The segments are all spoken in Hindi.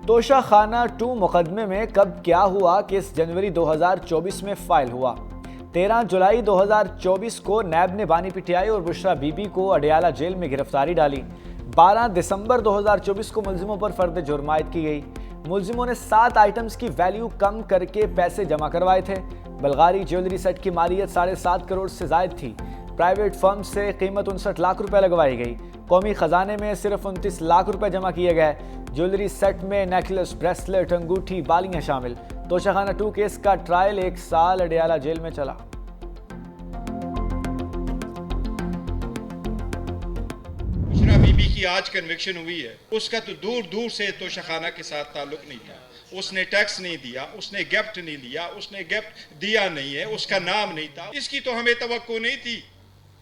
तोशाखाना 2 मुकदमे में कब क्या हुआ, केस जनवरी 2024 में फाइल हुआ। 13 जुलाई 2024 को नैब ने बानी पीटीआई और बुशरा बीबी को अडयाला जेल में गिरफ्तारी डाली। 12 दिसंबर 2024 को मुलजिमों पर फर्द जुर्म आयद की गई। मुलजिमों ने 7 आइटम्स की वैल्यू कम करके पैसे जमा करवाए थे। बलगारी ज्वेलरी सेट की मालियत 7.5 करोड़ से जायद थी। प्राइवेट फर्म से कीमत 59 लाख रुपए लगवाई गई। कौमी खजाने में सिर्फ 29 लाख रुपए जमा किए गए। ज्वेलरी सेट में नेकलेस, ब्रेसलेट, अंगूठी, बालियां शामिल। तोशाखाना 2 केस का ट्रायल 1 साल अडयाला जेल में चला। बुशरा बीबी की आज कन्विक्शन हुई है, उसका तो दूर दूर से तोशाखाना के साथ ताल्लुक नहीं था। उसने टैक्स नहीं दिया, उसने गिफ्ट नहीं लिया, उसने गिफ्ट दिया नहीं है, उसका नाम नहीं था। इसकी तो हमें तवक्को नहीं थी।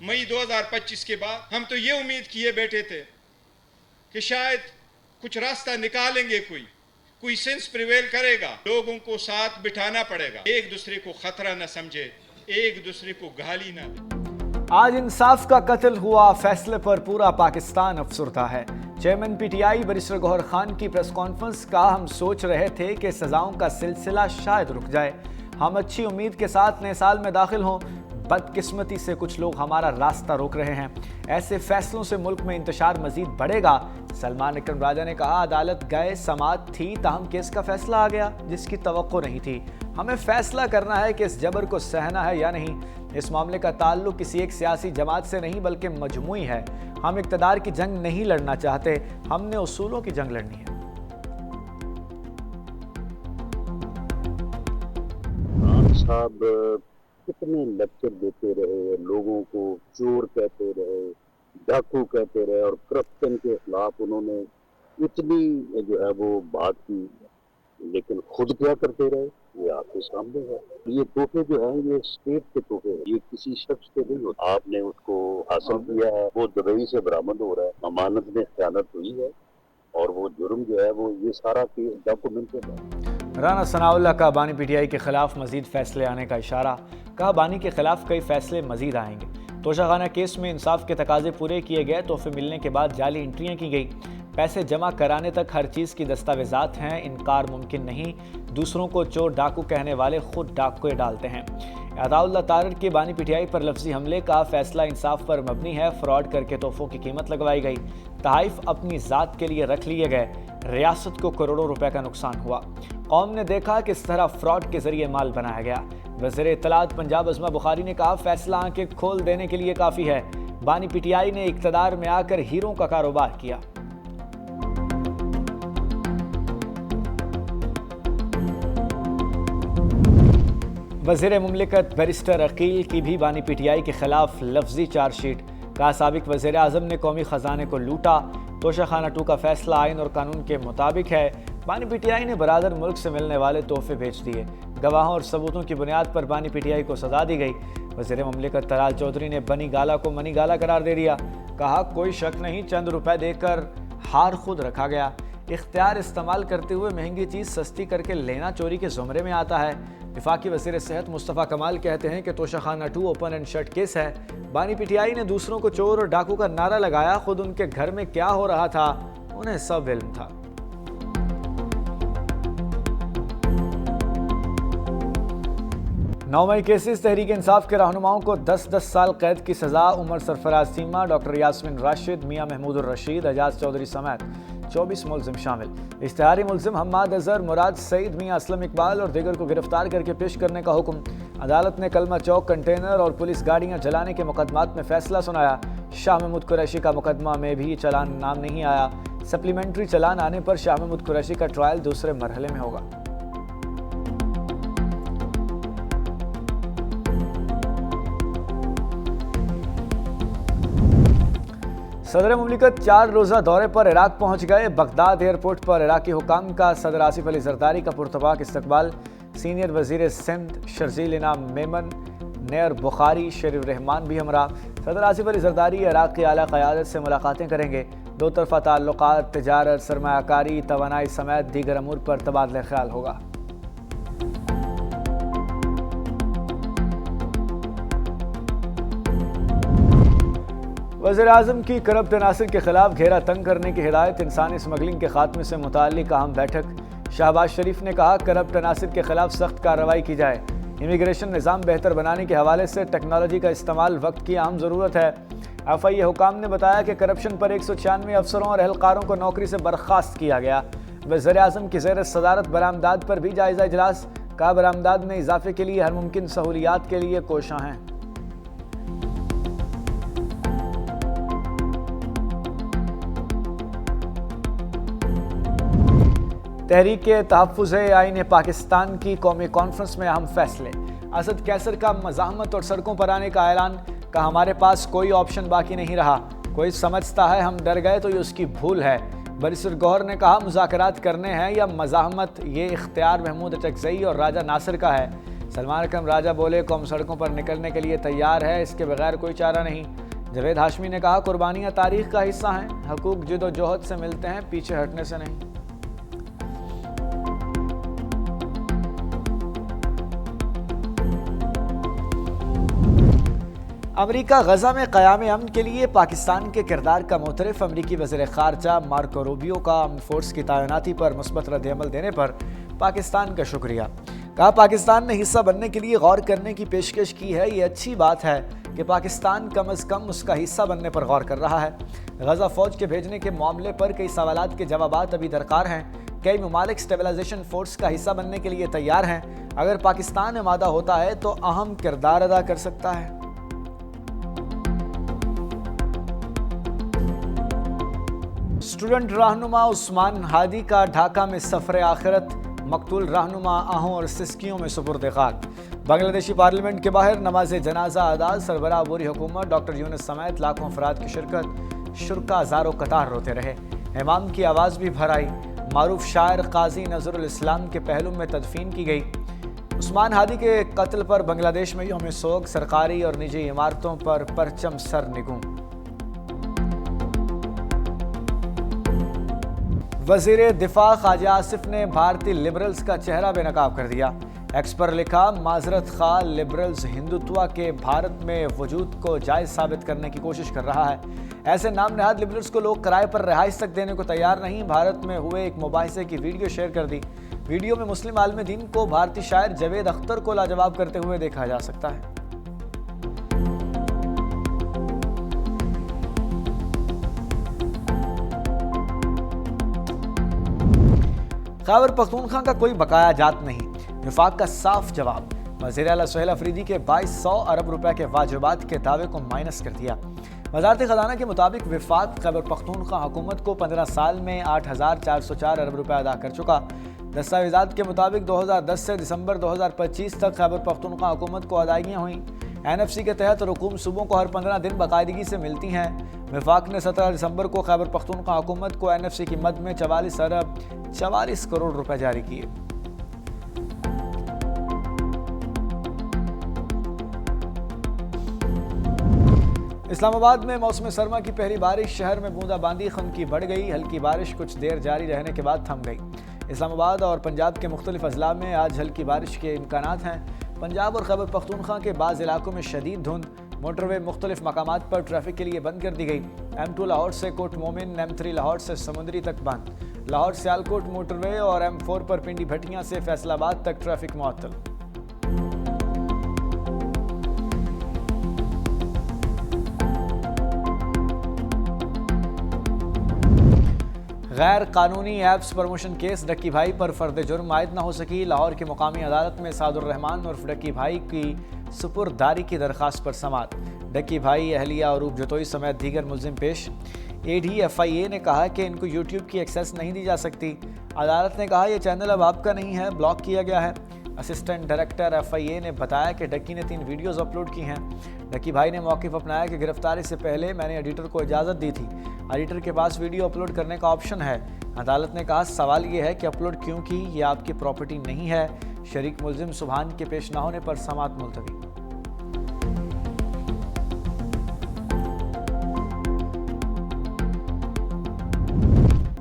मई 2025 के बाद हम तो ये उम्मीद किए बैठे थे कि शायद कुछ रास्ता निकालेंगे, कोई सेंस प्रिवेल करेगा, लोगों को साथ बिठाना पड़ेगा, एक दूसरे को खतरा न समझे, एक दूसरे को गाली ना दे। आज इंसाफ का कत्ल हुआ, फैसले पर पूरा पाकिस्तान अफसुर्दा है। Chairman PTI barrister Gohar Khan की प्रेस कॉन्फ्रेंस का हम सोच रहे थे कि सजाओं का सिलसिला शायद रुक जाए। हम अच्छी उम्मीद के साथ नए साल में दाखिल हों, बदकिस्मती से कुछ लोग हमारा रास्ता रोक रहे हैं। ऐसे फैसलों से मुल्क में इंतशार मजीद बढ़ेगा। सलमान अकरम राजा ने कहा, अदालत गए, समाअत थी, ताहम केस का फैसला आ गया जिसकी तवक्को नहीं थी। हमें फैसला करना है कि इस जबर को सहना है या नहीं। इस मामले का ताल्लुक किसी एक सियासी जमात से नहीं बल्कि मजमूई है। हम इक़्तिदार की जंग नहीं लड़ना चाहते, हमने उसूलों की जंग लड़नी है। साहब कितने लेक्चर देते रहे, लोगों को चोर कहते रहे, डाकू कहते रहे और करप्शन के खिलाफ उन्होंने इतनी जो है वो बात की, लेकिन खुद क्या करते रहे ये आपके सामने है। ये तोहफे जो हैं ये स्टेट के तोहफे हैं, ये किसी शख्स के नहीं होते। आपने उसको हासिल किया है, वो दुबई से बरामद हो रहा है, अमानत में खयानत हुई है और वो जुर्म जो है वो ये सारा केस डॉक्यूमेंटेड है। राना सनाउल्लाह का बानी पीटीआई के खिलाफ मजीद फैसले आने का इशारा। कहा, बानी के खिलाफ कई फैसले मजीद आएंगे। तोशाखाना केस में इंसाफ के तकाजे पूरे किए गए, तोहफे मिलने के बाद जाली एंट्रियां की गई। पैसे जमा कराने तक हर चीज़ की दस्तावेजात हैं, इनकार मुमकिन नहीं। दूसरों को चोर डाकू कहने वाले खुद डाकुए डालते हैं। अताउल्लाह तारर के बानी पीटीआई पर लफ्जी हमले का फैसला इंसाफ पर मबनी है। फ्रॉड करके तोहफों की कीमत लगवाई गई। तहाइफ अपनी ज़ात के लिए रख लिए गए। रियासत को करोड़ों रुपए का नुकसान हुआ। कौम ने देखा किस तरह फ्रॉड के जरिए माल बनाया गया। वज़ीर इत्तलात पंजाब अज़मा बुखारी ने कहा, फैसला आंखें खोल देने के लिए काफ़ी है। बानी पीटीआई ने इक़्तिदार में आकर हीरों का कारोबार किया। वज़ीर मुमलिकत बैरिस्टर अकील की भी बानी पीटीआई के खिलाफ लफ्जी चार्जशीट। कहा, साबिक वज़ीर आज़म ने कौमी ख़जाने को लूटा। तोशाखाना 2 का फैसला आइन और कानून के मुताबिक है। बानी पीटीआई ने बरादर मुल्क से मिलने वाले तोहफे बेच दिए। गवाहों और सबूतों की बुनियाद पर बानी पीटीआई को सजा दी गई। वज़ीर मुमलिकत तलाल चौधरी ने बनी गाला को मनी गाला करार दे दिया। कहा, कोई शक नहीं, चंद रुपए देकर हार खुद रखा गया। इख्तियार इस्तेमाल करते हुए महंगी चीज़ सस्ती करके लेना चोरी के ज़ुमरे में आता है। वफाकी वज़ीर सेहत मुस्तफ़ा कमाल कहते हैं कि Toshakhana 2 open and shut case है। बानी पीटीआई ने दूसरों को चोर और डाकू का नारा लगाया, खुद उनके घर में क्या हो रहा था उन्हें सब इल्म था। 9 मई केसेस तहरीक इंसाफ के रहनुमाओं को 10-10 साल कैद की सजा। उमर सरफराज सीमा, डॉक्टर यास्मीन राशिद, मियां महमूद रशीद, एजाज चौधरी समेत 24 मुलजिम शामिल। इश्तिहारी मुलजिम हम्माद अजहर, मुराद सईद, मियां असलम इकबाल और दीगर को गिरफ्तार करके पेश करने का हुक्म। अदालत ने कलमा चौक कंटेनर और पुलिस गाड़ियां जलाने के मुकदमात में फैसला सुनाया। शाह महमूद कुरैशी का मुकदमा में भी चलान नाम नहीं आया। सप्लीमेंट्री चलान आने पर शाह महमूद कुरैशी का ट्रायल दूसरे मरहले में होगा। सदर मुमलिकत 4 रोज़ा दौरे पर इराक पहुंच गए। बगदाद एयरपोर्ट पर इराकी हुकाम का सदर आसिफ अली जरदारी का पुरतबाक इस्तकबाल। सीनियर वजीर सिंध शर्जील इनाम मेमन, नेयर बुखारी, शरीफ रहमान भी हमरा। सदर आसिफ अली जरदारी इराक की आला क़यादत से मुलाकातें करेंगे। दो तरफ़ा ताल्लुकात, तिजारत, सरमायाकारी, तवानाई समेत दीगर अमूर पर तबादला ख्याल होगा। वज़ीर-ए-आज़म की करप्ट अनासिर के खिलाफ घेरा तंग करने की हिदायत। इंसानी स्मगलिंग के खात्मे से मुताल्लिक अहम बैठक। शहबाज शरीफ ने कहा, करप्ट अनासिर के खिलाफ सख्त कार्रवाई की जाए। इमिग्रेशन निज़ाम बेहतर बनाने के हवाले से टेक्नोलॉजी का इस्तेमाल वक्त की अहम ज़रूरत है। FIA हुकाम ने बताया कि करप्शन पर 196 अफसरों और एहलकारों को नौकरी से बर्खास्त किया गया। वज़ीर-ए-आज़म की ज़ेर सदारत बरामदात पर भी जायज़ा इजलास। कहा, बरामदात में इजाफे के लिए हर मुमकिन सहूलियात के लिए कोशां हैं। तहरीक तहफ़्फ़ुज़ आईन पाकिस्तान की कौमी कॉन्फ्रेंस में अहम फैसले। असद कैसर का मज़ाहमत और सड़कों पर आने का ऐलान। कहा, हमारे पास कोई ऑप्शन बाकी नहीं रहा। कोई समझता है हम डर गए तो ये उसकी भूल है। बरिस्टर गौहर ने कहा, मुज़ाकरात करने हैं या मज़ाहमत, ये इख्तियार महमूद अचकज़ई और राजा नासिर का है। सलमान अकरम राजा बोले, कौम सड़कों पर निकलने के लिए तैयार है, इसके बगैर कोई चारा नहीं। जवेद हाशमी ने कहा, कुर्बानियाँ तारीख़ का हिस्सा हैं, हकूक़ जिद्दोजहद से मिलते हैं, पीछे हटने से नहीं। अमरीका गजा में क़याम अमन के लिए पाकिस्तान के किरदार का मोतरफ। अमरीकी वज़ीर ख़ारजा मार्को रूबियो का अमन फोर्स की तैनाती पर मुस्बत रद्द-ए-अमल देने पर पाकिस्तान का शुक्रिया। कहा, पाकिस्तान ने हिस्सा बनने के लिए गौर करने की पेशकश की है। ये अच्छी बात है कि पाकिस्तान कम अज़ कम उसका हिस्सा बनने पर गौर कर रहा है। गजा फ़ौज के भेजने के मामले पर कई सवालात के जवाबात अभी दरकार हैं। कई ममालिक स्टेबलाइजेशन फोर्स का हिस्सा बनने के लिए तैयार हैं। अगर पाकिस्तान आमादा होता है तो अहम किरदार अदा कर सकता है। स्टूडेंट रहनुमा उस्मान हादी का ढाका में सफ़र आखिरत। मकतूल रहनुमा आहों और सिस्कियों में सुपुर्द खाक। बांग्लादेशी पार्लियामेंट के बाहर नमाज जनाजा अदा। सरबराह अबूरी हुकूमत डॉक्टर यूनुस समेत लाखों अफराद की शिरकत। शुरका ज़ारो कतार रोते रहे। इमाम की आवाज़ भी भर आई। मारूफ शायर काजी नज़रुल इस्लाम के पहलू में तदफीन की गई। उस्मान हादी के कत्ल पर बांग्लादेश में यौम सोग। सरकारी और निजी इमारतों पर परचम सर निगूं। वज़ीर दिफा ख्वाजा आसिफ ने भारतीय लिबरल्स का चेहरा बेनकाब कर दिया। एक्स पर लिखा, माजरत खा लिबरल्स हिंदुत्व के भारत में वजूद को जायज़ साबित करने की कोशिश कर रहा है। ऐसे नाम नहाद लिबरल्स को लोग किराए पर रिहाइश तक देने को तैयार नहीं। भारत में हुए एक मुबाहिसे की वीडियो शेयर कर दी। वीडियो में मुस्लिम आलम दीन को भारतीय शायर जवेद अख्तर को लाजवाब करते हुए देखा जा सकता है। खैबर पख्तूनख्वा का कोई बकाया जात नहीं, विफाक का साफ जवाब। वज़ीर आला सुहेल अफरीदी के 2200 अरब रुपए के वाजिबात के दावे को माइनस कर दिया। वज़ारत ख़ज़ाना के मुताबिक विफाक खैबर पख्तूनख्वा हुकूमत को 15 साल में 8404 अरब रुपए अदा कर चुका। दस्तावेज़ात के मुताबिक 2010 से दिसंबर 2025 तक खैबर पख्तूनख्वा हुकूमत को अदायगियाँ हुई। NFC के तहत रकूम सूबों को हर 15 दिन बाकायदगी से मिलती हैं। विफाक ने 17 दिसंबर को खैबर पख्तूनख्वा हुकूमत को NFC की मद में 44 अरब 44 करोड़ रुपए जारी किए। इस्लामाबाद में मौसम सरमा की पहली बारिश। शहर में बूंदाबांदी खनकी बढ़ गई। हल्की बारिश कुछ देर जारी रहने के बाद थम गई। इस्लामाबाद और पंजाब के मुख्तलिफ अजला में आज हल्की बारिश के इम्कानात हैं। पंजाब और खैबर पख्तूनख्वा के बाज़ इलाकों में शदीद धुंध। मोटरवे मुख्तलिफ मकामात पर ट्रैफिक के लिए बंद कर दी गई। M2 लाहौर से कोट मोमिन, M3 लाहौर से समुंदरी तक बंद। लाहौर सियालकोट मोटरवे और M4 पर पिंडी भटियां से फैसलाबाद तक ट्रैफिक मुअत्तल। गैर कानूनी ऐप्स प्रमोशन केस। डक्की भाई पर फर्द जुर्म आयद न हो सकी। लाहौर की मुकामी अदालत में सादुर रहमान उर्फ डक्की भाई की सुपुर्दारी की दरख्वास्त पर समाअत। डक्की भाई, अहलिया और जतोई समेत दीगर मुलजिम पेश। AD FIA ने कहा कि इनको YouTube की एक्सेस नहीं दी जा सकती। अदालत ने कहा यह चैनल अब आपका नहीं है, ब्लॉक किया गया है। असिस्टेंट डायरेक्टर FIA ने बताया कि डक्की ने 3 वीडियोज़ अपलोड की हैं। डक्की भाई ने मौक़िफ़ अपनाया कि गिरफ्तारी से पहले मैंने एडिटर को इजाज़त दी थी। एडिटर के पास वीडियो अपलोड करने का ऑप्शन है। अदालत ने कहा सवाल ये है कि अपलोड क्यों की, ये आपकी प्रॉपर्टी नहीं है। शरीक मुलजिम सुबहान के पेश न होने पर समाअत मुलतवी।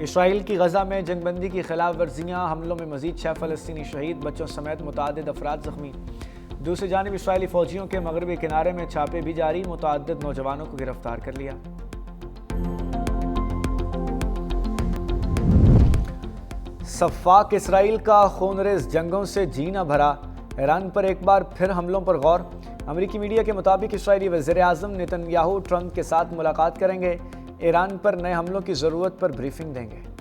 इसराइल की गजा में जंगबंदी की खिलाफ वर्जियाँ। हमलों में मजीद 6 फ़लस्तीनी शहीद, बच्चों समेत मुतअद्दिद अफराद ज़ख्मी। दूसरी जानिब इसराइली फ़ौजियों के मगरबी किनारे में छापे भी जारी। मुतअद्दिद नौजवानों को गिरफ्तार कर लिया। सफ़ाक इसराइल का खूनरेज़ जंगों से जी न भरा, ईरान पर एक बार फिर हमलों पर गौर। अमेरिकी मीडिया के मुताबिक इसराइली वज़ीर-ए-आज़म नेतन्याहू ट्रंप के साथ मुलाकात करेंगे, ईरान पर नए हमलों की ज़रूरत पर ब्रीफिंग देंगे।